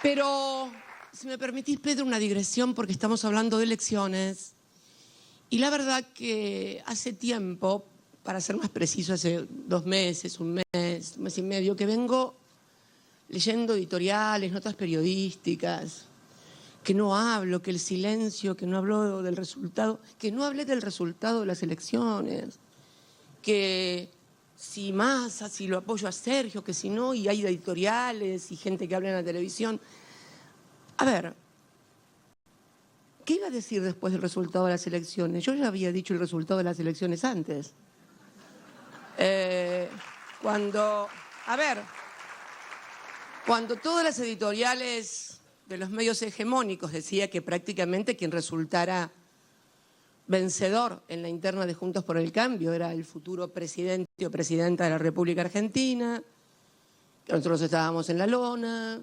Pero, si me permitís, Pedro, una digresión, porque estamos hablando de elecciones. Y la verdad que hace tiempo, para ser más preciso, hace 2 meses, un mes y medio, que vengo leyendo editoriales, notas periodísticas, que no hablo, que el silencio, que no hablo del resultado, que no hablé del resultado de las elecciones, que si Massa, si lo apoyo a Sergio, que si no, y hay editoriales y gente que habla en la televisión. A ver, ¿qué iba a decir después del resultado de las elecciones? Yo ya había dicho el resultado de las elecciones antes. Cuando todas las editoriales de los medios hegemónicos decía que prácticamente quien resultara vencedor en la interna de Juntos por el Cambio era el futuro presidente o presidenta de la República Argentina, que nosotros estábamos en la lona,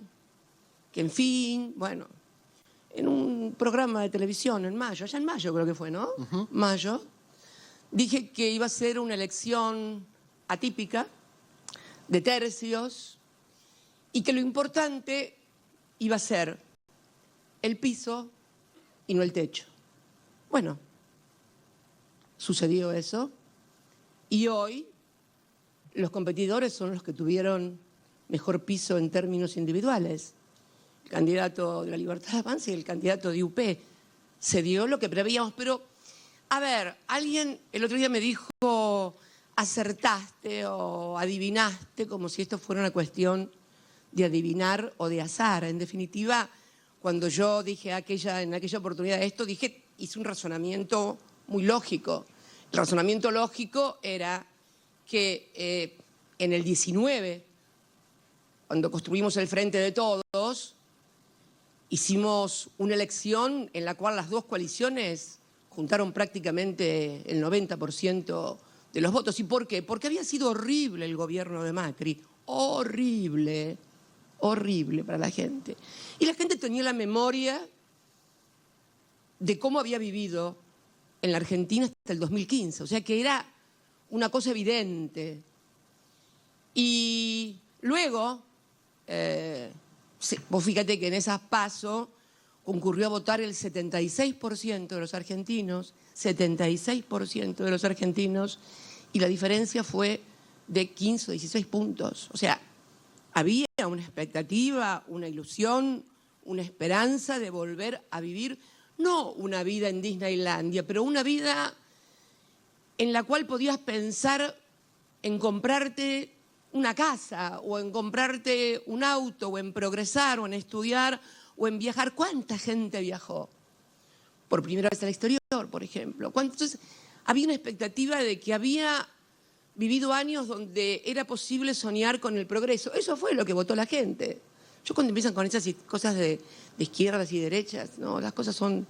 que en fin, bueno, en un programa de televisión en mayo, allá en mayo creo que fue, ¿no? Mayo, dije que iba a ser una elección atípica, de tercios, y que lo importante iba a ser el piso y no el techo. Bueno, sucedió eso, y hoy los competidores son los que tuvieron mejor piso en términos individuales. El candidato de la Libertad de Avanza y el candidato de UP. Se dio lo que preveíamos, pero, a ver, alguien el otro día me dijo, acertaste o adivinaste, como si esto fuera una cuestión de adivinar o de azar. En definitiva, cuando yo dije en aquella oportunidad esto, hice un razonamiento muy lógico. El razonamiento lógico era que en el 19, cuando construimos el Frente de Todos, hicimos una elección en la cual las dos coaliciones juntaron prácticamente el 90% de los votos. ¿Y por qué? Porque había sido horrible el gobierno de Macri. Horrible, horrible para la gente. Y la gente tenía la memoria de cómo había vivido en la Argentina hasta el 2015. O sea que era una cosa evidente. Y luego, vos fíjate que en esas PASO concurrió a votar el 76% de los argentinos, 76% de los argentinos, y la diferencia fue de 15 o 16 puntos. O sea, había una expectativa, una ilusión, una esperanza de volver a vivir, no una vida en Disneylandia, pero una vida en la cual podías pensar en comprarte una casa, o en comprarte un auto, o en progresar, o en estudiar, o en viajar. ¿Cuánta gente viajó por primera vez al exterior, por ejemplo? Entonces, había una expectativa de que había vivido años donde era posible soñar con el progreso. Eso fue lo que votó la gente. Yo cuando empiezan con esas cosas de izquierdas y derechas, no, las cosas son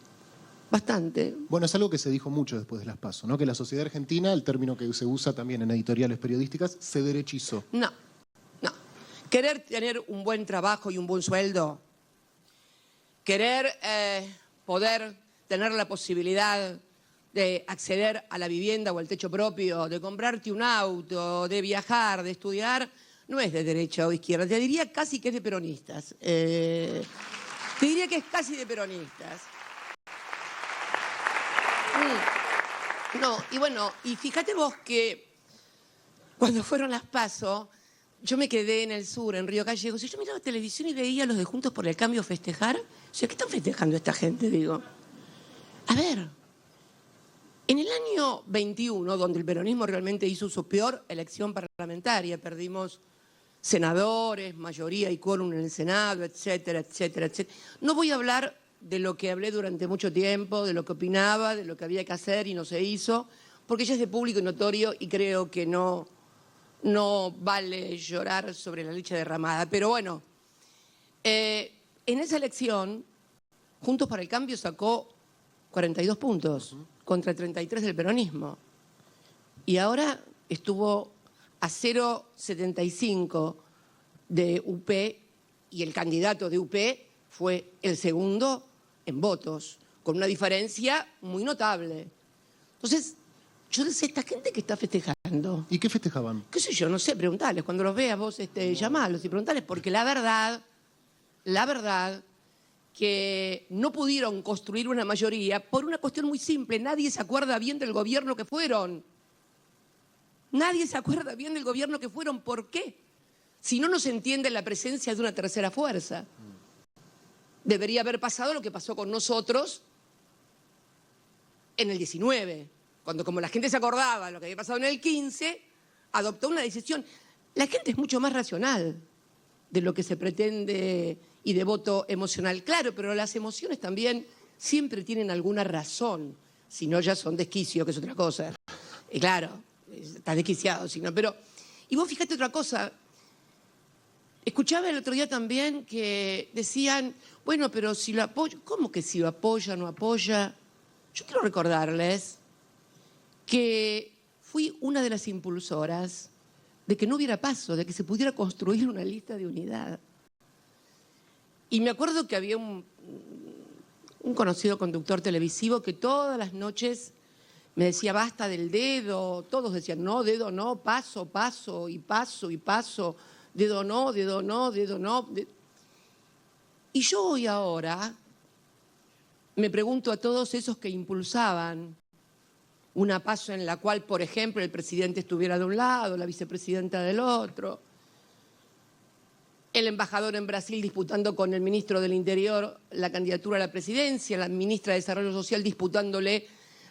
bastante. Bueno, es algo que se dijo mucho después de las PASO, ¿no? Que la sociedad argentina, el término que se usa también en editoriales periodísticas, se derechizó. No. Querer tener un buen trabajo y un buen sueldo, querer poder tener la posibilidad de acceder a la vivienda o al techo propio, de comprarte un auto, de viajar, de estudiar, no es de derecha o de izquierda. Te diría casi que es de peronistas. Te diría que es casi de peronistas. No, y bueno, y fíjate vos que cuando fueron las PASO, yo me quedé en el sur, en Río Gallegos, y yo miraba televisión y veía a los de Juntos por el Cambio festejar. O sea, ¿qué están festejando esta gente? Digo, a ver, en el año 21, donde el peronismo realmente hizo su peor elección parlamentaria, perdimos senadores, mayoría y quórum en el Senado, etcétera, etcétera, etcétera. No voy a hablar de lo que hablé durante mucho tiempo, de lo que opinaba, de lo que había que hacer y no se hizo, porque ya es de público y notorio y creo que no vale llorar sobre la leche derramada. Pero bueno, en esa elección, Juntos para el Cambio sacó 42 puntos contra 33 del peronismo. Y ahora estuvo a 0,75 de UP, y el candidato de UP fue el segundo en votos, con una diferencia muy notable. Entonces, yo decía, esta gente que está festejando. ¿Y qué festejaban? ¿Qué sé yo? No sé, preguntales. Cuando los veas vos, llamalos y preguntales, porque la verdad que no pudieron construir una mayoría por una cuestión muy simple. Nadie se acuerda bien del gobierno que fueron. Nadie se acuerda bien del gobierno que fueron. ¿Por qué? Si no nos entiende la presencia de una tercera fuerza. Debería haber pasado lo que pasó con nosotros en el 19, cuando como la gente se acordaba de lo que había pasado en el 15, adoptó una decisión. La gente es mucho más racional de lo que se pretende y de voto emocional. Claro, pero las emociones también siempre tienen alguna razón, si no ya son desquicio, que es otra cosa. Y claro, estás desquiciado, si no, pero... Y vos fíjate otra cosa, escuchaba el otro día también que decían, bueno, pero si lo apoya, ¿cómo que si lo apoya, no apoya? Yo quiero recordarles que fui una de las impulsoras de que no hubiera paso, de que se pudiera construir una lista de unidad. Y me acuerdo que había un conocido conductor televisivo que todas las noches me decía, basta del dedo. Todos decían, no, dedo no, paso, paso, y paso, y paso. Dedo no, dedo no, dedo no. Y yo hoy ahora me pregunto a todos esos que impulsaban una paso en la cual, por ejemplo, el presidente estuviera de un lado, la vicepresidenta del otro, el embajador en Brasil disputando con el ministro del Interior la candidatura a la presidencia, la ministra de Desarrollo Social disputándole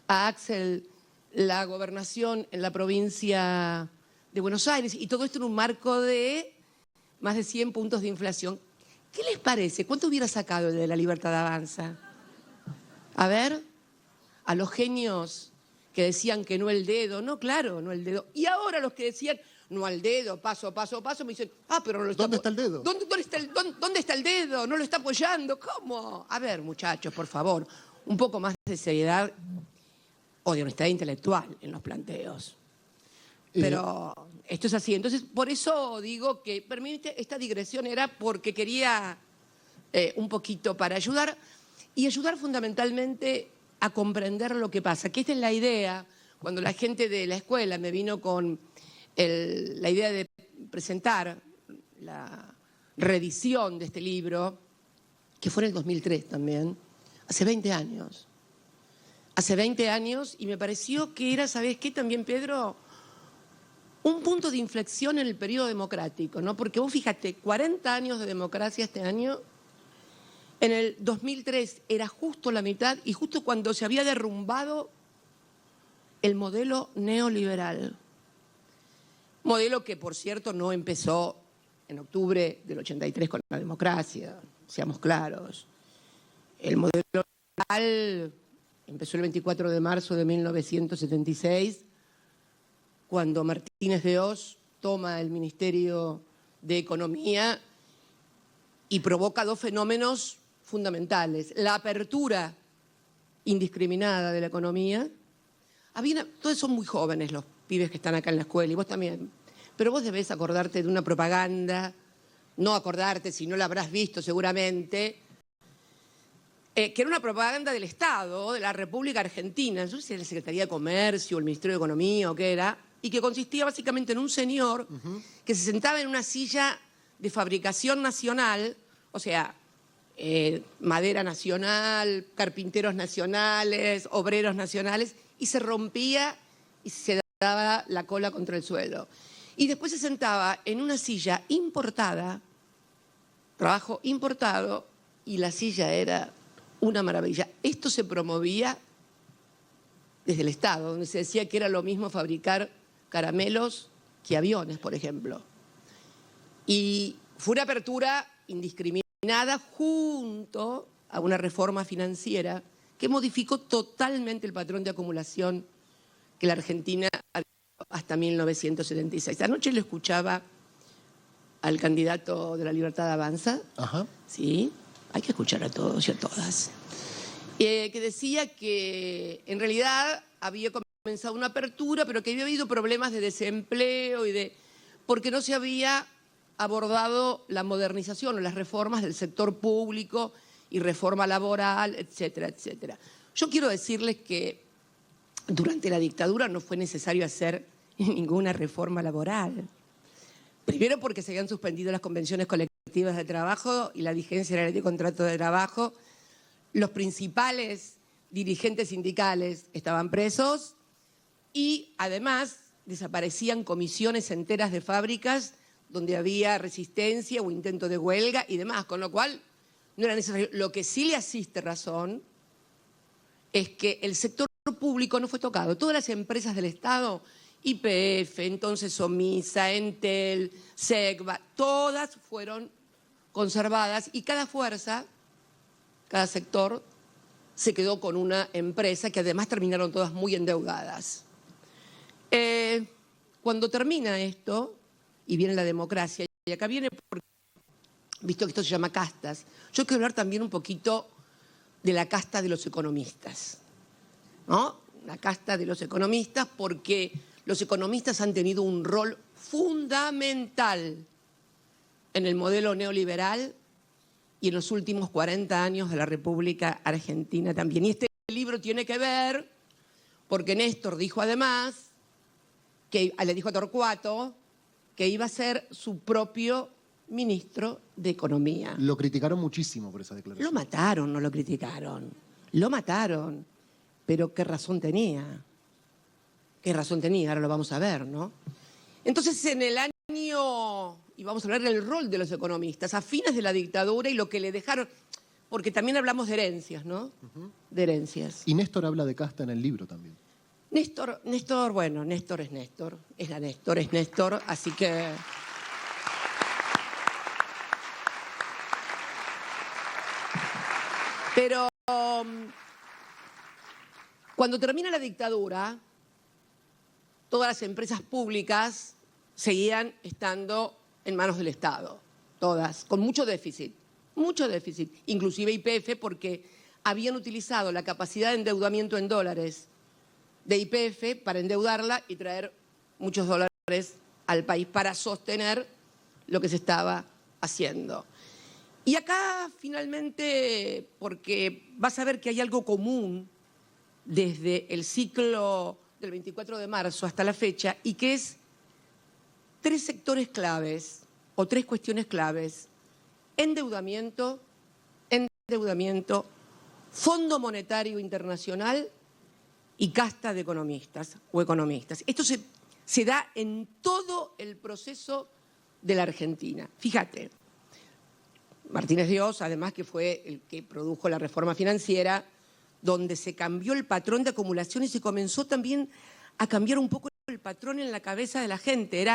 a Axel la gobernación en la provincia de Buenos Aires, y todo esto en un marco de más de 100 puntos de inflación. ¿Qué les parece? ¿Cuánto hubiera sacado el de la Libertad Avanza? A ver, a los genios que decían que no el dedo, no, claro, no el dedo. Y ahora los que decían no al dedo, paso, paso, paso, me dicen, pero no lo está... ¿Dónde está el dedo? ¿Dónde está el dedo? No lo está apoyando. ¿Cómo? A ver, muchachos, por favor, un poco más de seriedad o de honestidad intelectual en los planteos. Pero esto es así. Entonces, por eso digo que, permite, esta digresión era porque quería un poquito para ayudar, y ayudar fundamentalmente a comprender lo que pasa, que esta es la idea. Cuando la gente de la escuela me vino con la idea de presentar la reedición de este libro, que fue en el 2003 también, hace 20 años. Hace 20 años, y me pareció que era, ¿sabés qué también, Pedro? Un punto de inflexión en el periodo democrático, ¿no? Porque vos fíjate, 40 años de democracia este año. En el 2003 era justo la mitad, y justo cuando se había derrumbado el modelo neoliberal. Modelo que, por cierto, no empezó en octubre del 83 con la democracia, seamos claros. El modelo neoliberal empezó el 24 de marzo de 1976, cuando Martínez de Oz toma el Ministerio de Economía y provoca dos fenómenos fundamentales: la apertura indiscriminada de la economía. Todos son muy jóvenes los pibes que están acá en la escuela, y vos también, pero vos debés acordarte de una propaganda, no acordarte si no la habrás visto seguramente, que era una propaganda del Estado, de la República Argentina, no sé si era la Secretaría de Comercio o el Ministerio de Economía o qué era, y que consistía básicamente en un señor que se sentaba en una silla de fabricación nacional, o sea, madera nacional, carpinteros nacionales, obreros nacionales, y se rompía y se daba la cola contra el suelo. Y después se sentaba en una silla importada, trabajo importado, y la silla era una maravilla. Esto se promovía desde el Estado, donde se decía que era lo mismo fabricar caramelos que aviones, por ejemplo. Y fue una apertura indiscriminada junto a una reforma financiera que modificó totalmente el patrón de acumulación que la Argentina había hasta 1976. Anoche lo escuchaba al candidato de la Libertad Avanza. Ajá. Sí, hay que escuchar a todos y a todas. Que decía que en realidad había comenzado una apertura, pero que había habido problemas de desempleo porque no se había abordado la modernización o las reformas del sector público y reforma laboral, etcétera, etcétera. Yo quiero decirles que durante la dictadura no fue necesario hacer ninguna reforma laboral. Primero porque se habían suspendido las convenciones colectivas colectivas de trabajo y la vigencia de la ley de contrato de trabajo. Los principales dirigentes sindicales estaban presos y además desaparecían comisiones enteras de fábricas donde había resistencia o intento de huelga y demás, con lo cual no era necesario. Lo que sí le asiste razón es que el sector público no fue tocado. Todas las empresas del Estado, YPF, entonces Omisa, Entel, Segva, todas fueron conservadas y cada fuerza, cada sector, se quedó con una empresa que además terminaron todas muy endeudadas. Cuando termina esto, y viene la democracia, y acá viene, porque, visto que esto se llama castas, yo quiero hablar también un poquito de la casta de los economistas, ¿no? La casta de los economistas, porque los economistas han tenido un rol fundamental en el modelo neoliberal y en los últimos 40 años de la República Argentina también. Y este libro tiene que ver, porque Néstor dijo además, que le dijo a Torcuato, que iba a ser su propio ministro de Economía. Lo criticaron muchísimo por esa declaración. Lo mataron, no lo criticaron. Lo mataron. Pero ¿qué razón tenía? ¿Qué razón tenía? Ahora lo vamos a ver, ¿no? Entonces, en el año, y vamos a hablar del rol de los economistas, a fines de la dictadura y lo que le dejaron, porque también hablamos de herencias, ¿no? De herencias. Y Néstor habla de casta en el libro también. Néstor, bueno, Néstor es Néstor, es Néstor, así que... Pero cuando termina la dictadura, todas las empresas públicas seguían estando en manos del Estado, todas, con mucho déficit, inclusive YPF, porque habían utilizado la capacidad de endeudamiento en dólares de YPF para endeudarla y traer muchos dólares al país para sostener lo que se estaba haciendo. Y acá finalmente, porque vas a ver que hay algo común desde el ciclo del 24 de marzo hasta la fecha, y que es 3 sectores claves o 3 cuestiones claves: endeudamiento, Fondo Monetario Internacional y casta de economistas o economistas. Esto se da en todo el proceso de la Argentina. Fíjate, Martínez Dios, además, que fue el que produjo la reforma financiera, donde se cambió el patrón de acumulación y se comenzó también a cambiar un poco el patrón en la cabeza de la gente.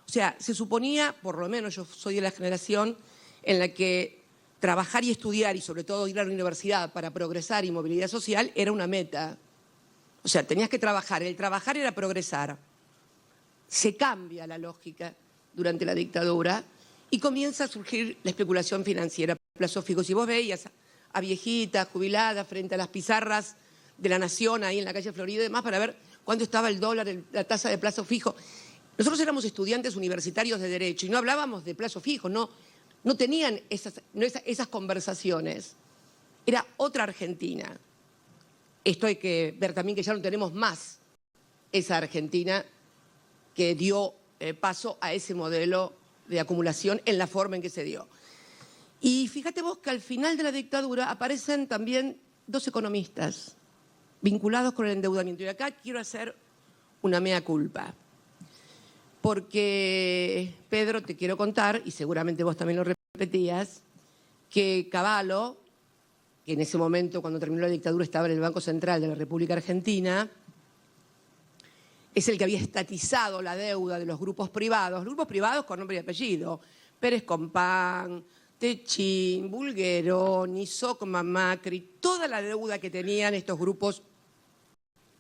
O sea, se suponía, por lo menos yo soy de la generación en la que trabajar y estudiar, y sobre todo ir a la universidad para progresar y movilidad social, era una meta. O sea, tenías que trabajar, el trabajar era progresar. Se cambia la lógica durante la dictadura y comienza a surgir la especulación financiera, plazos fijos. Y vos veías a viejitas, jubiladas, frente a las pizarras de La Nación, ahí en la calle Florida y demás, para ver cuánto estaba el dólar, la tasa de plazo fijo. Nosotros éramos estudiantes universitarios de Derecho y no hablábamos de plazo fijo, no tenían esas conversaciones. Era otra Argentina. Esto hay que ver también que ya no tenemos más esa Argentina que dio paso a ese modelo de acumulación en la forma en que se dio. Y fíjate vos que al final de la dictadura aparecen también 2 economistas vinculados con el endeudamiento. Y acá quiero hacer una mea culpa. Porque, Pedro, te quiero contar, y seguramente vos también lo repetías, que Cavallo, que en ese momento, cuando terminó la dictadura, estaba en el Banco Central de la República Argentina, es el que había estatizado la deuda de los grupos privados con nombre y apellido: Pérez Compán, Techín, Bulgeroni, Socma, Macri, toda la deuda que tenían estos grupos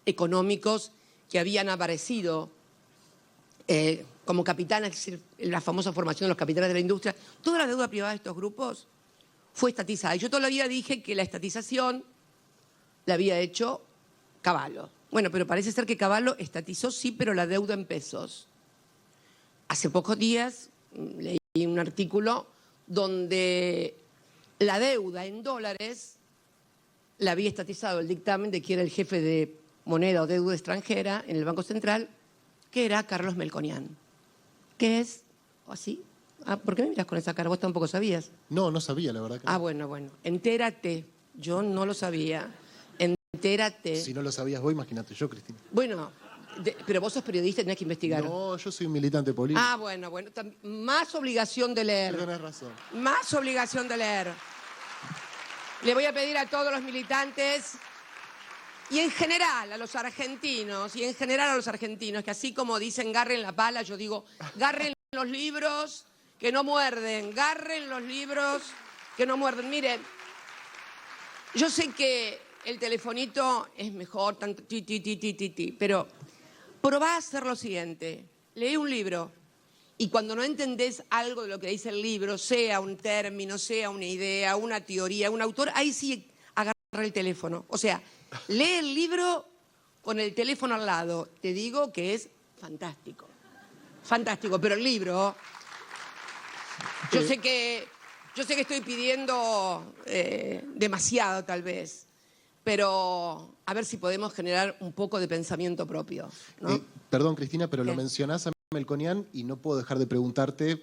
económicos que habían aparecido como capitanes, es decir, la famosa formación de los capitanes de la industria. Toda la deuda privada de estos grupos fue estatizada. Y yo todavía dije que la estatización la había hecho Cavallo. Bueno, pero parece ser que Cavallo estatizó, sí, pero la deuda en pesos. Hace pocos días leí un artículo donde la deuda en dólares la había estatizado el dictamen de quien era el jefe de moneda o deuda extranjera en el Banco Central, que era Carlos Melconian, que es, o así, Ah, ¿por qué me miras con esa cara? Vos tampoco sabías. No, no sabía, la verdad que no. Ah, bueno. Entérate. Yo no lo sabía. Entérate. Si no lo sabías vos, imagínate yo, Cristina. Bueno, pero vos sos periodista y tenés que investigar. No, yo soy un militante político. Ah, bueno. Más obligación de leer. Tenés razón. Más obligación de leer. Le voy a pedir a todos los militantes y en general a los argentinos, que así como dicen garren la pala, yo digo garren los libros que no muerden, garren los libros que no muerden. Miren, yo sé que el telefonito es mejor, tanto pero probá a hacer lo siguiente, lee un libro y cuando no entendés algo de lo que dice el libro, sea un término, sea una idea, una teoría, un autor, ahí sí agarra el teléfono. O sea, lee el libro con el teléfono al lado. Te digo que es fantástico. Fantástico, pero el libro... Yo sé que estoy pidiendo demasiado, tal vez, pero a ver si podemos generar un poco de pensamiento propio, ¿no? Perdón, Cristina, pero ¿Qué? lo mencionás a Melconian y no puedo dejar de preguntarte,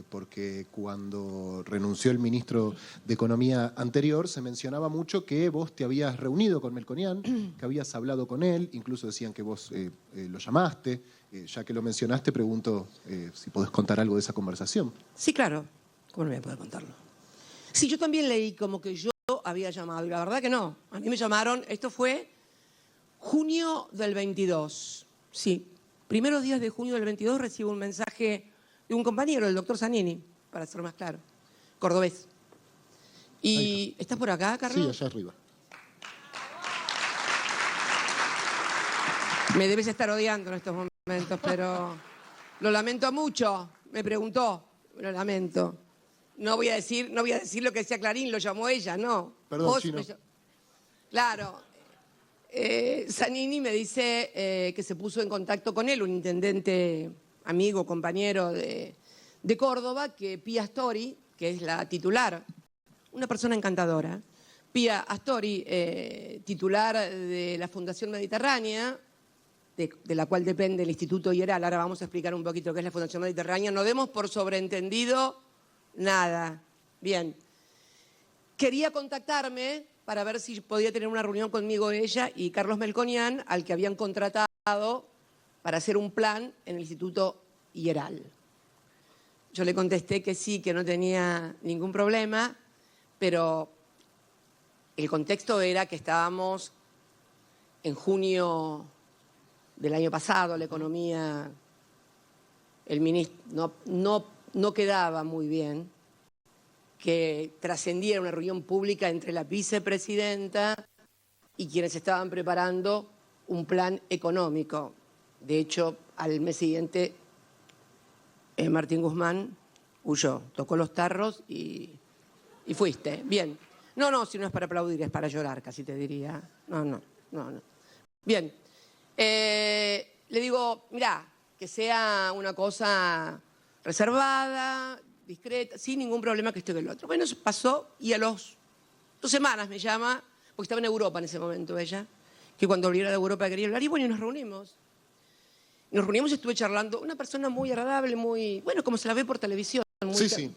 porque cuando renunció el ministro de Economía anterior, se mencionaba mucho que vos te habías reunido con Melconian, que habías hablado con él, incluso decían que vos lo llamaste. Ya que lo mencionaste, pregunto si podés contar algo de esa conversación. Sí, claro. ¿Cómo no voy a poder contarlo? Sí, yo también leí como que yo había llamado, y la verdad que no. A mí me llamaron, esto fue junio del 22. Sí, primeros días de junio del 22 recibo un mensaje de un compañero, el doctor Zanini, para ser más claro, cordobés. Y ¿estás por acá, Carlos? Sí, allá arriba. Me debes estar odiando en estos momentos, pero lo lamento mucho. Me preguntó, lo lamento. No voy a decir lo que decía Clarín, lo llamó ella, no. Perdón, Chino. Claro. Zanini me dice que se puso en contacto con él, un intendente amigo, compañero de Córdoba, que Pia Astori, que es la titular, una persona encantadora, Pia Astori, titular de la Fundación Mediterránea, de la cual depende el Instituto IERAL. Ahora vamos a explicar un poquito qué es la Fundación Mediterránea. No demos por sobreentendido nada. Bien. Quería contactarme para ver si podía tener una reunión conmigo ella y Carlos Melconian, al que habían contratado para hacer un plan en el Instituto IERAL. Yo le contesté que sí, que no tenía ningún problema, pero el contexto era que estábamos en junio del año pasado, la economía, el ministro, no quedaba muy bien que trascendiera una reunión pública entre la vicepresidenta y quienes estaban preparando un plan económico. De hecho, al mes siguiente, Martín Guzmán huyó, tocó los tarros y fuiste. Bien. No, si no es para aplaudir, es para llorar, casi te diría. No. Bien. Le digo, mirá, que sea una cosa reservada, discreta, sin ningún problema, que esto que el otro. Bueno, eso pasó y a las 2 semanas me llama, porque estaba en Europa en ese momento ella, que cuando volviera de Europa quería hablar, y bueno, y nos reunimos. Y estuve charlando, una persona muy agradable, muy, bueno, como se la ve por televisión,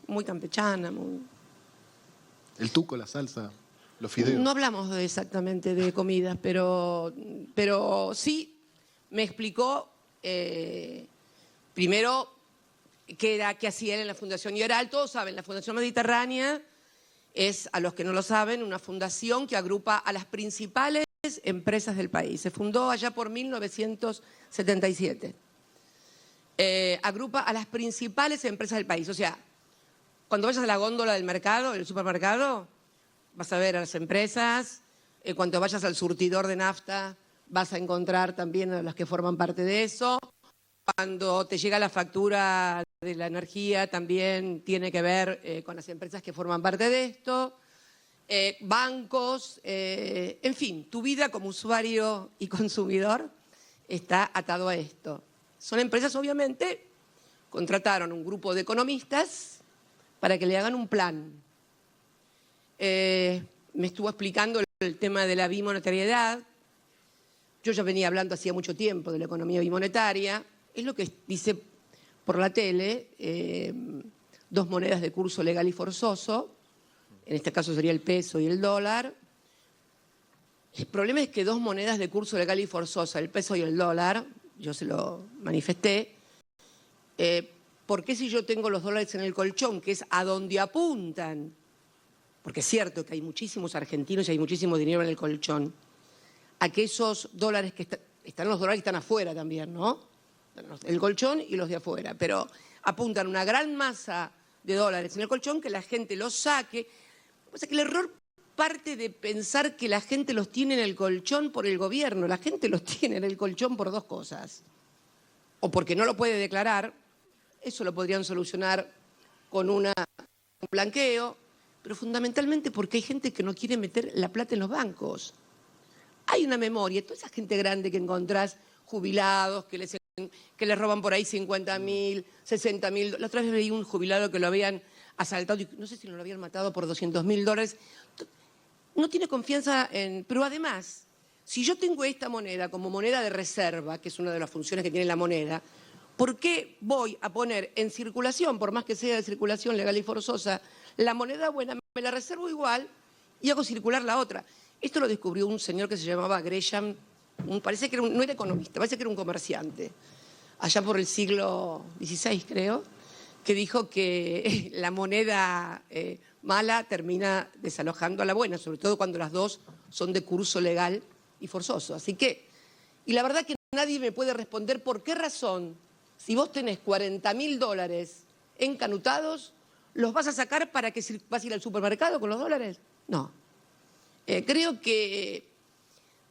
muy campechana, muy... El tuco, la salsa, los fideos. No hablamos exactamente de comidas, pero sí me explicó primero qué hacía él en la Fundación IERAL. Todos saben, la Fundación Mediterránea es, a los que no lo saben, una fundación que agrupa a las principales empresas del país. Se fundó allá por 1977. Agrupa a las principales empresas del país. O sea, cuando vayas a la góndola del mercado, del supermercado, vas a ver a las empresas. Cuando vayas al surtidor de nafta, vas a encontrar también a las que forman parte de eso. Cuando te llega la factura de la energía, también tiene que ver con las empresas que forman parte de esto. Bancos, en fin, tu vida como usuario y consumidor está atado a esto. Son empresas, obviamente, contrataron un grupo de economistas para que le hagan un plan. Me estuvo explicando el tema de la bimonetariedad. Yo ya venía hablando hacía mucho tiempo de la economía bimonetaria. Es lo que dice por la tele dos monedas de curso legal y forzoso, en este caso sería el peso y el dólar. El problema es que dos monedas de curso legal y forzosa, el peso y el dólar, yo se lo manifesté, ¿por qué si yo tengo los dólares en el colchón, que es a donde apuntan? Porque es cierto que hay muchísimos argentinos y hay muchísimo dinero en el colchón. A que esos dólares que están los dólares que están afuera también, ¿no? El colchón y los de afuera. Pero apuntan una gran masa de dólares en el colchón, que la gente los saque. O sea que el error parte de pensar que la gente los tiene en el colchón por el gobierno. La gente los tiene en el colchón por dos cosas. O porque no lo puede declarar, eso lo podrían solucionar con un blanqueo, pero fundamentalmente porque hay gente que no quiere meter la plata en los bancos. Hay una memoria, toda esa gente grande que encontrás, jubilados, que les roban por ahí 50.000, 60.000. La otra vez veí un jubilado que lo habían asaltado, no sé si lo habían matado por $200.000. No tiene confianza en... Pero además, si yo tengo esta moneda como moneda de reserva, que es una de las funciones que tiene la moneda, ¿por qué voy a poner en circulación, por más que sea de circulación legal y forzosa, la moneda buena, me la reservo igual y hago circular la otra? Esto lo descubrió un señor que se llamaba Gresham, parece que no era economista, parece que era un comerciante, allá por el siglo XVI, creo, que dijo que la moneda mala termina desalojando a la buena, sobre todo cuando las dos son de curso legal y forzoso. Así que, y la verdad que nadie me puede responder por qué razón, si vos tenés $40.000 encanutados, ¿los vas a sacar para que vas a ir al supermercado con los dólares? No. Creo que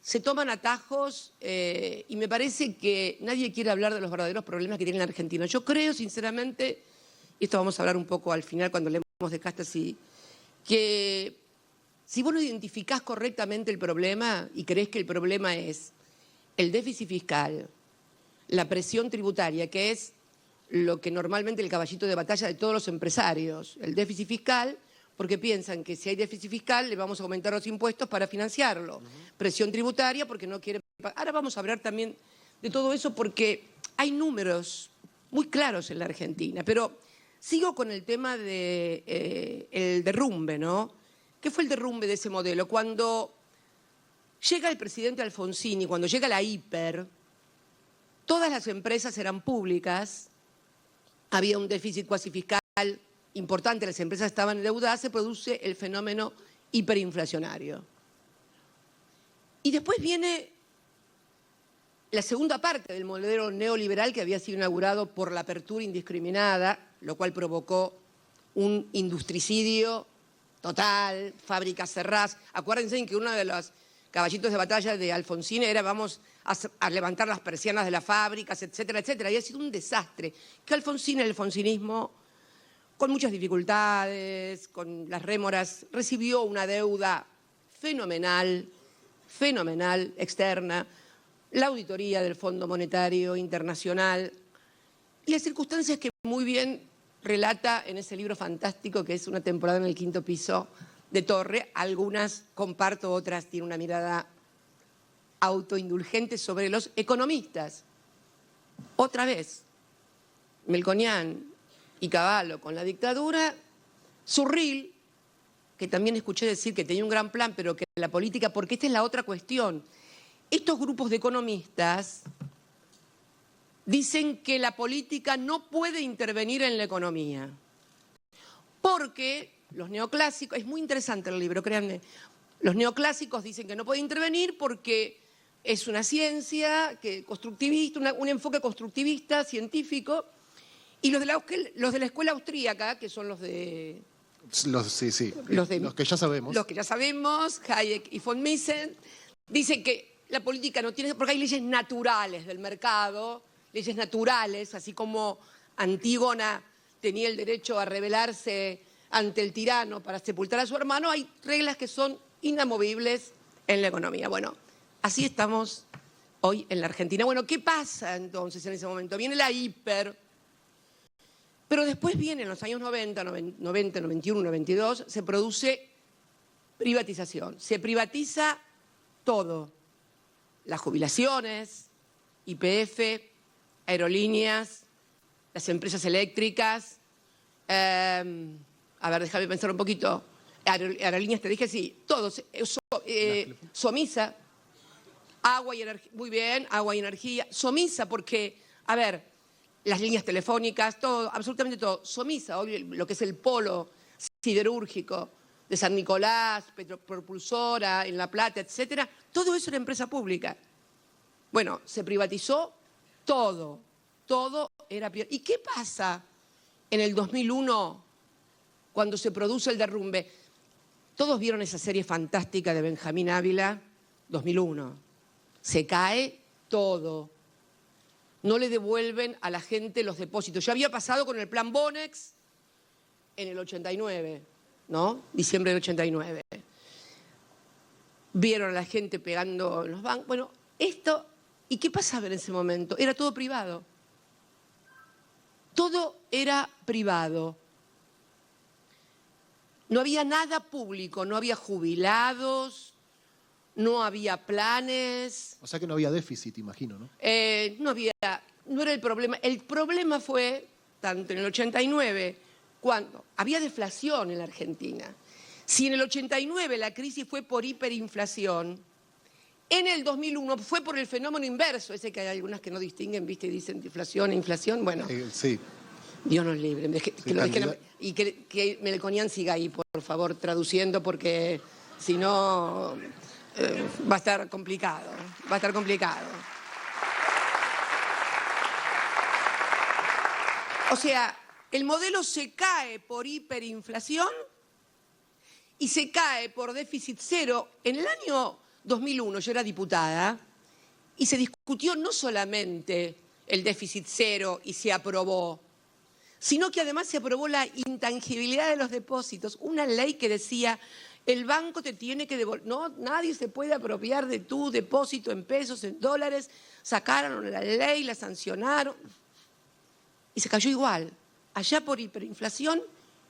se toman atajos y me parece que nadie quiere hablar de los verdaderos problemas que tiene la Argentina. Yo creo, sinceramente, y esto vamos a hablar un poco al final cuando leemos de Castas, que si vos no identificás correctamente el problema y creés que el problema es el déficit fiscal, la presión tributaria, que es lo que normalmente el caballito de batalla de todos los empresarios, el déficit fiscal, porque piensan que si hay déficit fiscal le vamos a aumentar los impuestos para financiarlo. Presión tributaria porque no quieren pagar. Ahora vamos a hablar también de todo eso porque hay números muy claros en la Argentina. Pero sigo con el tema del derrumbe, ¿no? ¿Qué fue el derrumbe de ese modelo? Cuando llega el presidente Alfonsini, cuando llega la hiper, todas las empresas eran públicas, había un déficit cuasi fiscal importante, las empresas estaban endeudadas, se produce el fenómeno hiperinflacionario. Y después viene la segunda parte del modelo neoliberal que había sido inaugurado por la apertura indiscriminada, lo cual provocó un industricidio total, fábricas cerradas. Acuérdense que uno de los caballitos de batalla de Alfonsín era vamos a levantar las persianas de las fábricas, etcétera, etcétera. Había sido un desastre. Que Alfonsín, el alfonsinismo, con muchas dificultades, con las rémoras, recibió una deuda fenomenal, externa, la auditoría del Fondo Monetario Internacional y las circunstancias que muy bien relata en ese libro fantástico que es Una temporada en el quinto piso de Torre. Algunas comparto, otras tienen una mirada autoindulgente sobre los economistas. Otra vez, Melconian y Cavallo con la dictadura, Surril, que también escuché decir que tenía un gran plan, pero que la política, porque esta es la otra cuestión. Estos grupos de economistas dicen que la política no puede intervenir en la economía, porque los neoclásicos, es muy interesante el libro, créanme, los neoclásicos dicen que no puede intervenir porque es una ciencia constructivista, un enfoque constructivista, científico, y los de la escuela austríaca, que son los de... Los que ya sabemos. Los que ya sabemos, Hayek y von Mises, dicen que la política no tiene... Porque hay leyes naturales del mercado, leyes naturales, así como Antígona tenía el derecho a rebelarse ante el tirano para sepultar a su hermano, hay reglas que son inamovibles en la economía. Bueno, así estamos hoy en la Argentina. Bueno, ¿qué pasa entonces en ese momento? Viene la hiper, pero después viene en los años 90, 91, 92, se produce privatización. Se privatiza todo. Las jubilaciones, YPF, aerolíneas, las empresas eléctricas, A ver, déjame pensar un poquito. Aerolíneas, te dije, sí, todos. Somisa, agua y energía, muy bien, agua y energía. Somisa, porque, a ver, las líneas telefónicas, todo, absolutamente todo. Somisa, obvio, lo que es el polo siderúrgico de San Nicolás, Petropropulsora, en La Plata, etcétera, todo eso era empresa pública. Bueno, se privatizó todo, todo era... ¿Y qué pasa en el 2001 cuando se produce el derrumbe? Todos vieron esa serie fantástica de Benjamín Ávila, 2001. Se cae todo. No le devuelven a la gente los depósitos. Ya había pasado con el plan Bonex en el 89, ¿no? Diciembre del 89. Vieron a la gente pegando en los bancos. Bueno, esto... ¿Y qué pasaba en ese momento? Era todo privado. Todo era privado. No había nada público, no había jubilados, no había planes. O sea que no había déficit, imagino, ¿no? No era el problema. El problema fue, tanto en el 89, cuando había deflación en la Argentina. Si en el 89 la crisis fue por hiperinflación, en el 2001 fue por el fenómeno inverso, ese que hay algunas que no distinguen, ¿viste? Y dicen inflación e inflación. Bueno, sí. Dios nos libre. Y que Melconian siga ahí, por favor, traduciendo, porque si no va a estar complicado. Va a estar complicado. O sea, el modelo se cae por hiperinflación y se cae por déficit cero. En el año 2001 yo era diputada y se discutió no solamente el déficit cero y se aprobó, sino que además se aprobó la intangibilidad de los depósitos, una ley que decía el banco te tiene que devolver, no, nadie se puede apropiar de tu depósito en pesos, en dólares. Sacaron la ley, la sancionaron y se cayó igual, allá por hiperinflación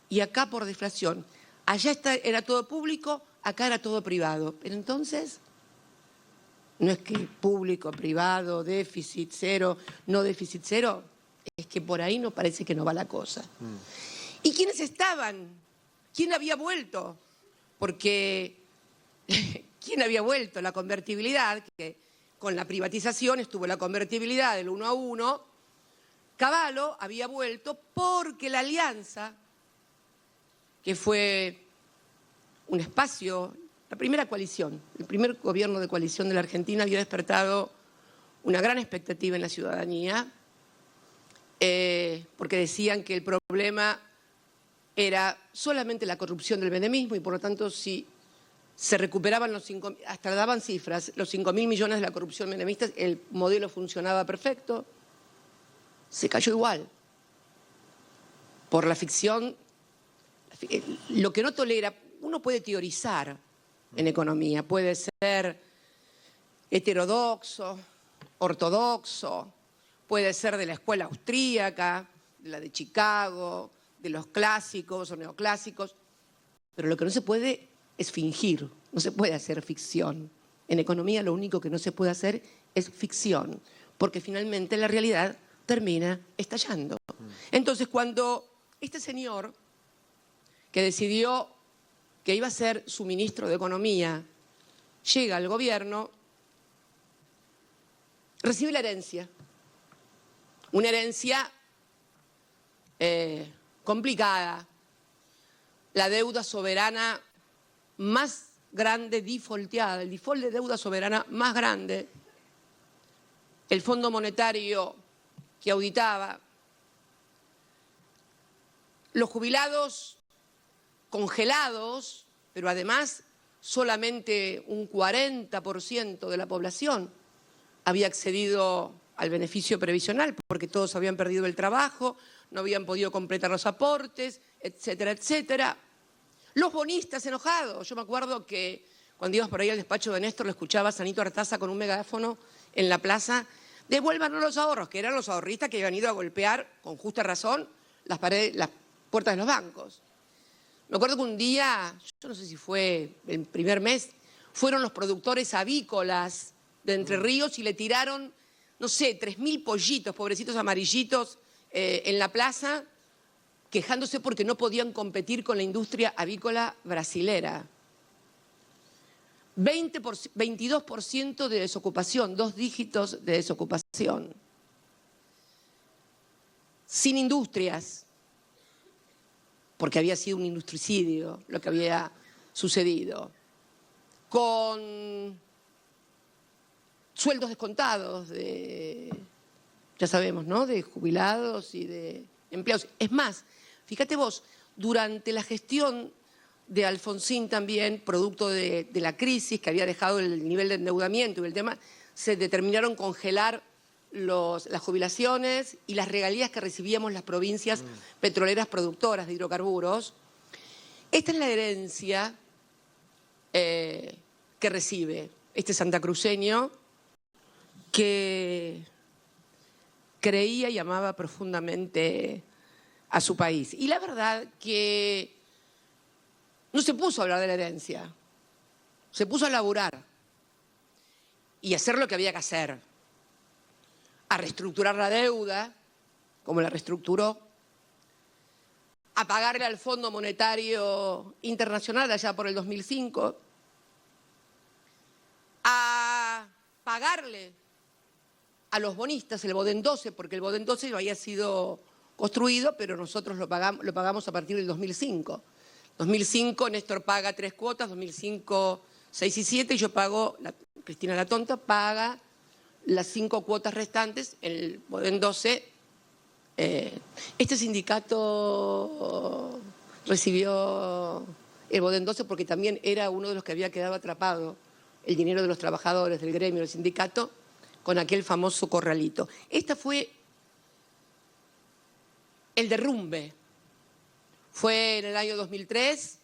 y acá por deflación. Allá era todo público, acá era todo privado. Pero entonces, no es que público, privado, déficit cero, no déficit cero, es que por ahí no parece que no va la cosa. ¿Y quiénes estaban? ¿Quién había vuelto? Porque, ¿quién había vuelto? La convertibilidad, que con la privatización estuvo la convertibilidad del 1 a 1. Cavallo había vuelto porque la Alianza, que fue un espacio, la primera coalición, el primer gobierno de coalición de la Argentina, había despertado una gran expectativa en la ciudadanía, porque decían que el problema era solamente la corrupción del menemismo y por lo tanto si se recuperaban los 5.000, hasta daban cifras, los 5.000 millones de la corrupción menemista, el modelo funcionaba perfecto. Se cayó igual. Por la ficción, lo que no tolera, uno puede teorizar en economía, puede ser heterodoxo, ortodoxo, puede ser de la escuela austríaca, de la de Chicago, de los clásicos o neoclásicos, pero lo que no se puede es fingir, no se puede hacer ficción. En economía lo único que no se puede hacer es ficción, porque finalmente la realidad termina estallando. Entonces, cuando este señor, que decidió que iba a ser su ministro de Economía, llega al gobierno, recibe la herencia. Una herencia complicada. La deuda soberana más grande defaulteada, el default de deuda soberana más grande. El Fondo Monetario que auditaba, los jubilados congelados, pero además solamente un 40% de la población había accedido al beneficio previsional porque todos habían perdido el trabajo, no habían podido completar los aportes, etcétera, etcétera. Los bonistas enojados. Yo me acuerdo que cuando ibas por ahí al despacho de Néstor lo escuchaba a Sanito Artaza con un megáfono en la plaza: devuélvanos los ahorros, que eran los ahorristas que habían ido a golpear, con justa razón, las puertas de los bancos. Me acuerdo que un día, yo no sé si fue el primer mes, fueron los productores avícolas de Entre Ríos y le tiraron, no sé, 3.000 pollitos, pobrecitos amarillitos, en la plaza, quejándose porque no podían competir con la industria avícola brasilera. 22% de desocupación, 2 dígitos de desocupación. Sin industrias, porque había sido un industricidio lo que había sucedido. Con sueldos descontados ya sabemos, ¿no?, de jubilados y de empleados. Es más, fíjate vos, durante la gestión de Alfonsín también, producto de la crisis que había dejado el nivel de endeudamiento y el tema, se determinaron congelar las jubilaciones y las regalías que recibíamos las provincias petroleras productoras de hidrocarburos. Esta es la herencia que recibe este santacruceño que creía y amaba profundamente a su país. Y la verdad que no se puso a hablar de la herencia, se puso a laburar y a hacer lo que había que hacer, a reestructurar la deuda, como la reestructuró, a pagarle al Fondo Monetario Internacional allá por el 2005, a pagarle a los bonistas el Bodén 12, porque el Bodén 12 no había sido construido, pero nosotros lo pagamos a partir del 2005. 2005 Néstor paga 3 cuotas, 2005 6 y 7, y yo pago, Cristina la Tonta paga las 5 cuotas restantes, el Bodén 12. Este sindicato recibió el Bodén 12 porque también era uno de los que había quedado atrapado el dinero de los trabajadores del gremio del sindicato con aquel famoso corralito. Este fue el derrumbe. Fue en el año 2003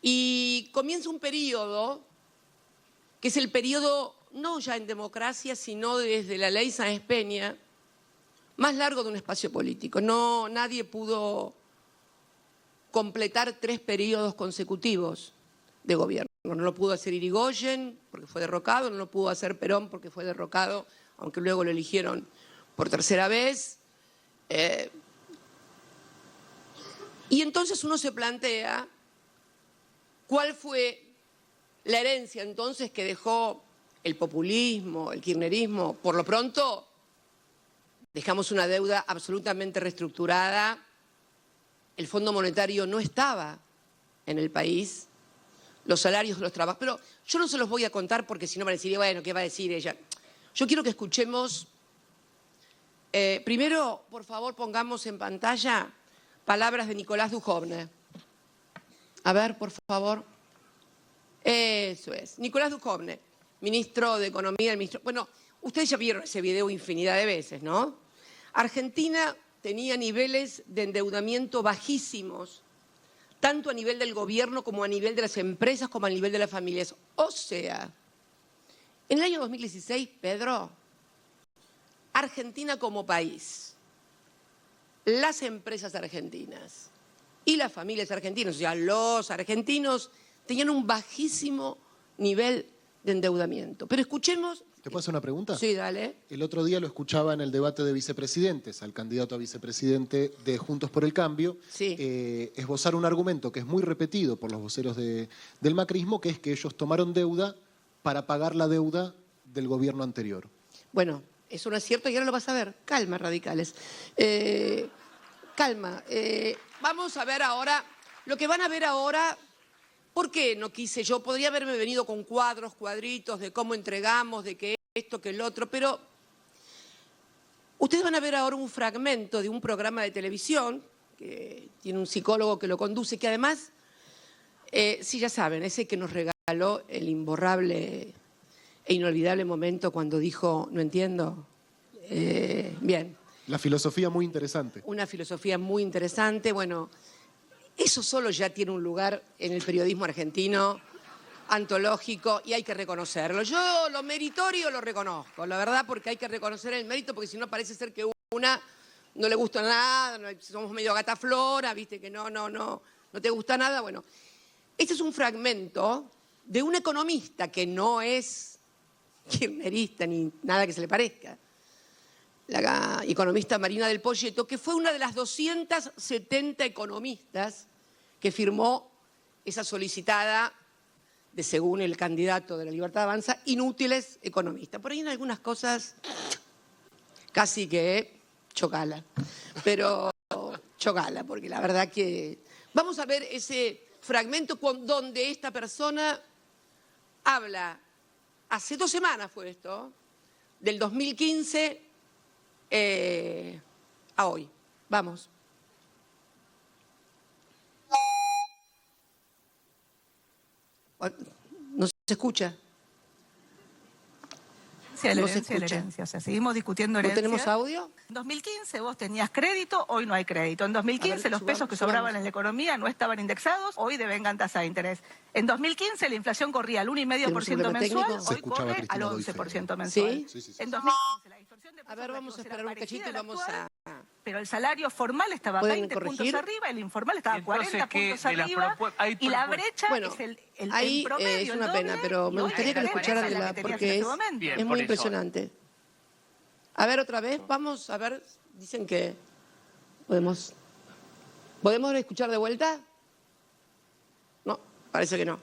y comienza un periodo que es el periodo, no ya en democracia, sino desde la ley Sáenz Peña, más largo de un espacio político. Nadie pudo completar 3 periodos consecutivos de gobierno. No lo pudo hacer Irigoyen porque fue derrocado, no lo pudo hacer Perón porque fue derrocado, aunque luego lo eligieron por 3ª vez. Y entonces uno se plantea cuál fue la herencia entonces que dejó el populismo, el kirchnerismo. Por lo pronto dejamos una deuda absolutamente reestructurada, el Fondo Monetario no estaba en el país, los salarios de los trabajadores, pero yo no se los voy a contar porque si no me decir, bueno, ¿qué va a decir ella? Yo quiero que escuchemos, primero, por favor, pongamos en pantalla palabras de Nicolás Dujovne. A ver, por favor. Eso es. Nicolás Dujovne, ministro de Economía, bueno, ustedes ya vieron ese video infinidad de veces, ¿no? Argentina tenía niveles de endeudamiento bajísimos, tanto a nivel del gobierno como a nivel de las empresas, como a nivel de las familias. O sea, en el año 2016, Pedro, Argentina como país, las empresas argentinas y las familias argentinas, o sea, los argentinos, tenían un bajísimo nivel de endeudamiento. Pero escuchemos... ¿Te puedo hacer una pregunta? Sí, dale. El otro día lo escuchaba en el debate de vicepresidentes, al candidato a vicepresidente de Juntos por el Cambio, sí, esbozar un argumento que es muy repetido por los voceros del macrismo, que es que ellos tomaron deuda para pagar la deuda del gobierno anterior. Bueno, eso no es cierto y ahora lo vas a ver. Calma, radicales. Calma. Vamos a ver ahora, lo que van a ver ahora... ¿Por qué no quise yo? Podría haberme venido con cuadritos de cómo entregamos, de que esto, que el otro, pero ustedes van a ver ahora un fragmento de un programa de televisión que tiene un psicólogo que lo conduce, que además, sí, ya saben, ese que nos regaló el imborrable e inolvidable momento cuando dijo, no entiendo. Bien. La filosofía muy interesante. Una filosofía muy interesante, bueno... Eso solo ya tiene un lugar en el periodismo argentino antológico y hay que reconocerlo. Yo lo meritorio lo reconozco, la verdad, porque hay que reconocer el mérito, porque si no parece ser que una no le gusta nada, somos medio gataflora, viste que no te gusta nada. Bueno, este es un fragmento de un economista que no es kirchnerista ni nada que se le parezca, la economista Marina del Poyeto, que fue una de las 270 economistas que firmó esa solicitada de, según el candidato de la Libertad Avanza, inútiles economistas. Por ahí en algunas cosas casi que chocala, pero chocala, porque la verdad que... Vamos a ver ese fragmento donde esta persona habla, hace 2 semanas fue esto, del 2015 a hoy. Vamos. No se escucha. La herencia. O sea, seguimos discutiendo herencia. ¿No tenemos audio? En 2015 vos tenías crédito, hoy no hay crédito. En 2015 los pesos que sobraban en la economía no estaban indexados, hoy devengan tasa de interés. En 2015 la inflación corría al 1,5% mensual, hoy corre al 11% mensual. ¿Sí? En 2015 la distorsión de precios. A ver, vamos a esperar un cachito y vamos a... Pero el salario formal estaba 20 puntos arriba, el informal estaba 40 puntos arriba, y la brecha es el ahí promedio, es una pena, pero me gustaría que lo escucharan porque es muy impresionante. A ver, otra vez, vamos a ver, dicen que podemos escuchar de vuelta. No, parece que no.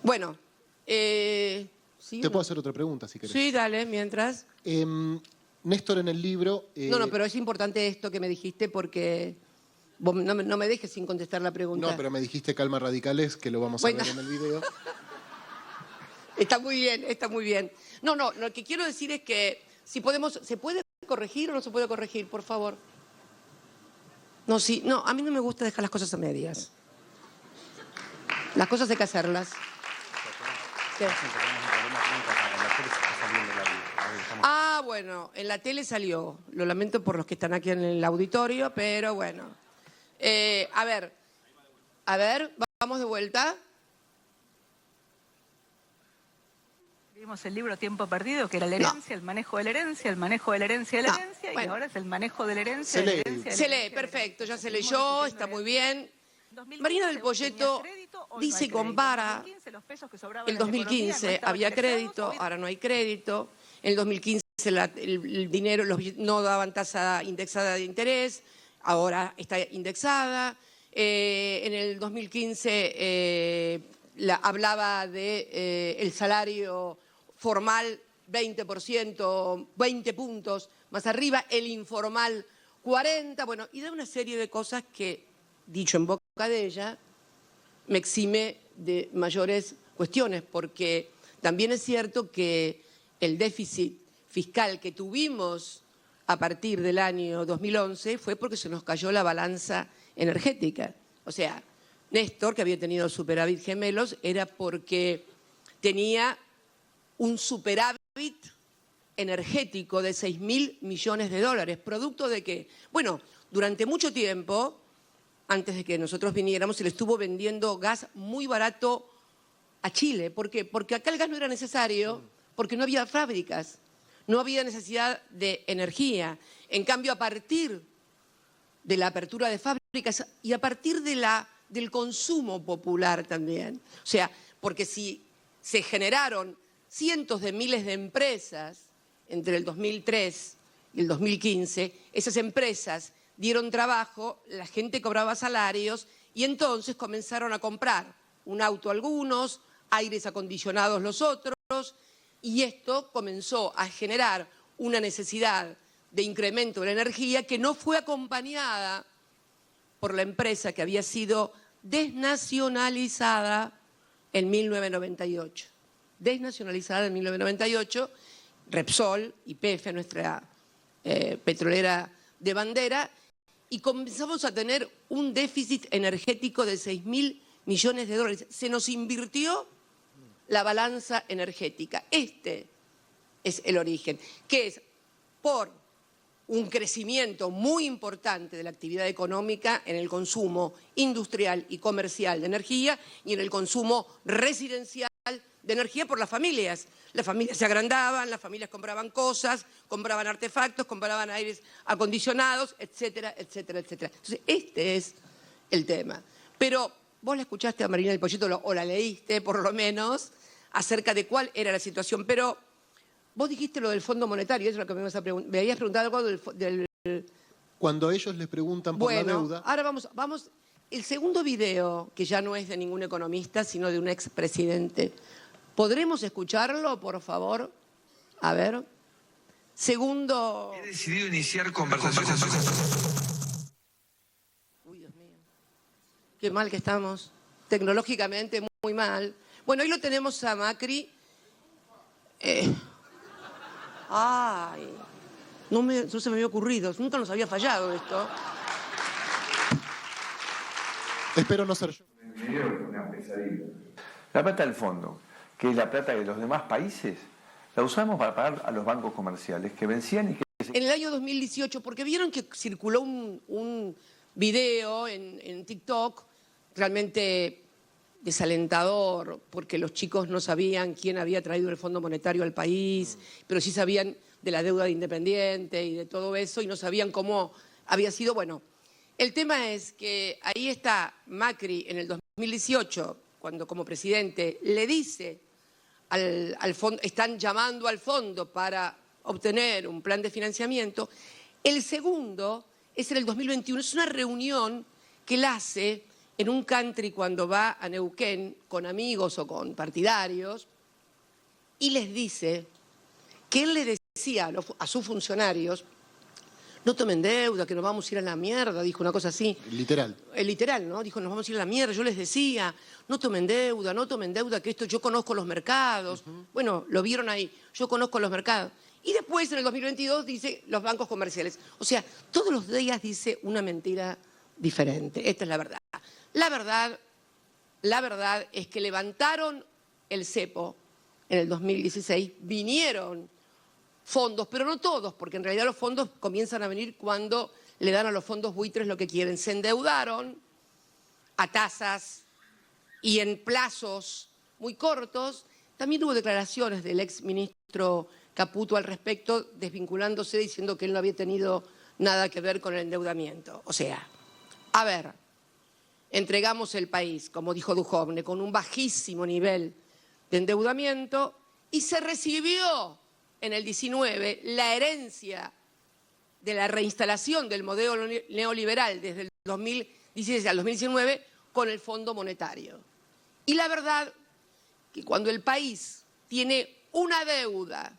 Bueno, ¿sí? Te puedo hacer otra pregunta si querés. Sí, dale, mientras. Néstor en el libro... No, pero es importante esto que me dijiste porque vos no me dejes sin contestar la pregunta. No, pero me dijiste calma radicales, que lo vamos a ver en el video. Está muy bien, está muy bien. No, lo que quiero decir es que si podemos, ¿se puede corregir o no se puede corregir, por favor? No, sí, no, a mí no me gusta dejar las cosas a medias. Las cosas hay que hacerlas. ¿Qué? Ah, bueno, en la tele salió. Lo lamento por los que están aquí en el auditorio, pero bueno. A ver, vamos de vuelta. Vimos el libro Tiempo Perdido, que era la herencia, el manejo de la herencia, el manejo de la herencia de la herencia, y ahora es el manejo de la herencia, de la herencia. Se lee, perfecto, ya se leyó, está muy bien. Marina del Poyeto dice y compara, el 2015 había crédito, ahora no hay crédito, en el 2015 el dinero no daban tasa indexada de interés, ahora está indexada, en el 2015 hablaba de el salario formal 20%, 20 puntos más arriba, el informal 40, bueno, y de una serie de cosas que, dicho en boca de ella, me exime de mayores cuestiones, porque también es cierto que el déficit fiscal que tuvimos a partir del año 2011 fue porque se nos cayó la balanza energética. O sea, Néstor, que había tenido superávit gemelos, era porque tenía un superávit energético de 6.000 millones de dólares. ¿Producto de qué? Bueno, durante mucho tiempo, antes de que nosotros viniéramos, se le estuvo vendiendo gas muy barato a Chile. ¿Por qué? Porque acá el gas no era necesario, porque no había fábricas, no había necesidad de energía. En cambio, a partir de la apertura de fábricas y a partir del consumo popular también, o sea, porque si se generaron cientos de miles de empresas entre el 2003 y el 2015, esas empresas dieron trabajo, la gente cobraba salarios y entonces comenzaron a comprar un auto algunos, aires acondicionados los otros, y esto comenzó a generar una necesidad de incremento de la energía que no fue acompañada por la empresa que había sido desnacionalizada en 1998. Desnacionalizada en 1998, Repsol, YPF, nuestra petrolera de bandera, y comenzamos a tener un déficit energético de 6.000 millones de dólares. Se nos invirtió la balanza energética. Este es el origen, que es por un crecimiento muy importante de la actividad económica en el consumo industrial y comercial de energía y en el consumo residencial de energía por las familias. Las familias se agrandaban, las familias compraban cosas, compraban artefactos, compraban aires acondicionados, etcétera, etcétera, etcétera. Entonces, este es el tema. Pero vos la escuchaste a Marina del Poyeto, o la leíste por lo menos, acerca de cuál era la situación. Pero vos dijiste lo del Fondo Monetario, eso es lo que me habías preguntado algo del... Cuando ellos les preguntan por la deuda... Ahora vamos, el segundo video, que ya no es de ningún economista, sino de un expresidente. ¿Podremos escucharlo, por favor? A ver. Segundo... He decidido iniciar conversaciones. Uy, Dios mío. Qué mal que estamos. Tecnológicamente muy mal. Bueno, hoy lo tenemos a Macri. Ay, no se me había ocurrido. Nunca nos había fallado esto. Espero no ser yo. Una pesadilla. La plata del fondo, que es la plata de los demás países, la usamos para pagar a los bancos comerciales que vencían y que... En el año 2018, porque vieron que circuló un video en TikTok realmente desalentador, porque los chicos no sabían quién había traído el Fondo Monetario al país, pero sí sabían de la deuda de Independiente y de todo eso, y no sabían cómo había sido. Bueno, el tema es que ahí está Macri en el 2018, cuando como presidente le dice al fondo, están llamando al fondo para obtener un plan de financiamiento. El segundo es en el 2021, es una reunión que él hace en un country cuando va a Neuquén con amigos o con partidarios, y les dice que él le decía a sus funcionarios: no tomen deuda, que nos vamos a ir a la mierda, dijo una cosa así. Literal. Literal, ¿no? Dijo, nos vamos a ir a la mierda. Yo les decía, no tomen deuda, que esto, yo conozco los mercados. Bueno, lo vieron ahí, yo conozco los mercados. Y después, en el 2022, dice los bancos comerciales. O sea, todos los días dice una mentira diferente. Esta es la verdad. La verdad es que levantaron el cepo en el 2016, vinieron fondos, pero no todos, porque en realidad los fondos comienzan a venir cuando le dan a los fondos buitres lo que quieren. Se endeudaron a tasas y en plazos muy cortos. También hubo declaraciones del exministro Caputo al respecto, desvinculándose, diciendo que él no había tenido nada que ver con el endeudamiento. O sea, a ver, entregamos el país, como dijo Duhovne, con un bajísimo nivel de endeudamiento, y se recibió en el 19 la herencia de la reinstalación del modelo neoliberal desde el 2016 al 2019 con el Fondo Monetario. Y la verdad que cuando el país tiene una deuda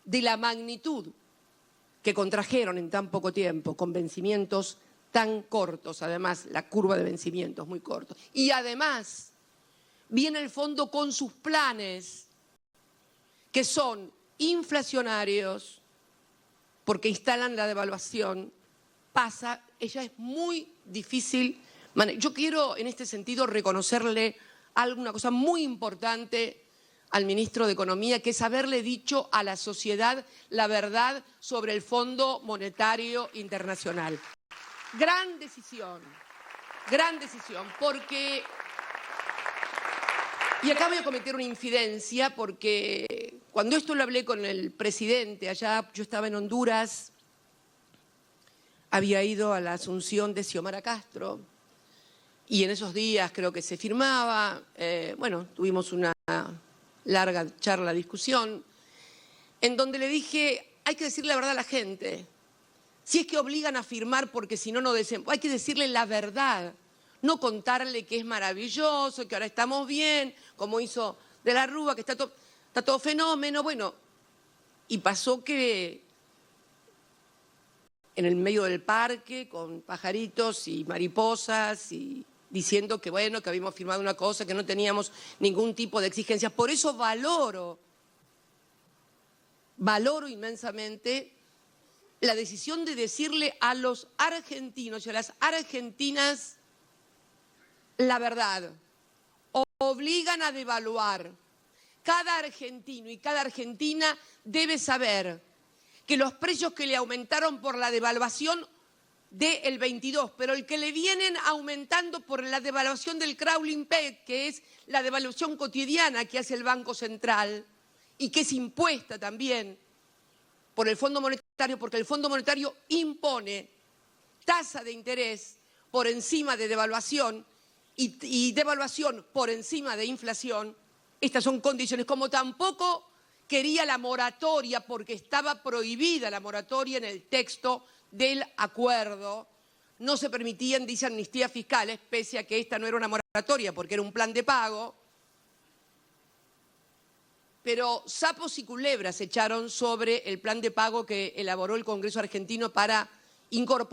de la magnitud que contrajeron en tan poco tiempo, con vencimientos tan cortos, además la curva de vencimientos muy cortos, y además viene el fondo con sus planes que son inflacionarios, porque instalan la devaluación, ella es muy difícil. Yo quiero en este sentido reconocerle alguna cosa muy importante al ministro de Economía, que es haberle dicho a la sociedad la verdad sobre el Fondo Monetario Internacional. Gran decisión, porque... Y acá voy a cometer una infidencia, porque cuando esto lo hablé con el presidente, allá yo estaba en Honduras, había ido a la asunción de Xiomara Castro, y en esos días creo que se firmaba, tuvimos una larga charla, discusión, en donde le dije, hay que decirle la verdad a la gente. Si es que obligan a firmar porque si no, no hay que decirle la verdad. No contarle que es maravilloso, que ahora estamos bien, como hizo De la Rúa, que está todo fenómeno. Bueno, y pasó que en el medio del parque, con pajaritos y mariposas, y diciendo que bueno, que habíamos firmado una cosa, que no teníamos ningún tipo de exigencia. Por eso valoro inmensamente la decisión de decirle a los argentinos y a las argentinas la verdad. Obligan a devaluar. Cada argentino y cada argentina debe saber que los precios que le aumentaron por la devaluación del 22, pero el que le vienen aumentando por la devaluación del crawling peg, que es la devaluación cotidiana que hace el Banco Central y que es impuesta también por el Fondo Monetario, porque el Fondo Monetario impone tasa de interés por encima de devaluación y devaluación por encima de inflación. Estas son condiciones, como tampoco quería la moratoria porque estaba prohibida la moratoria en el texto del acuerdo. No se permitían, dice, amnistías fiscales, pese a que esta no era una moratoria porque era un plan de pago. Pero sapos y culebras se echaron sobre el plan de pago que elaboró el Congreso argentino para incorporar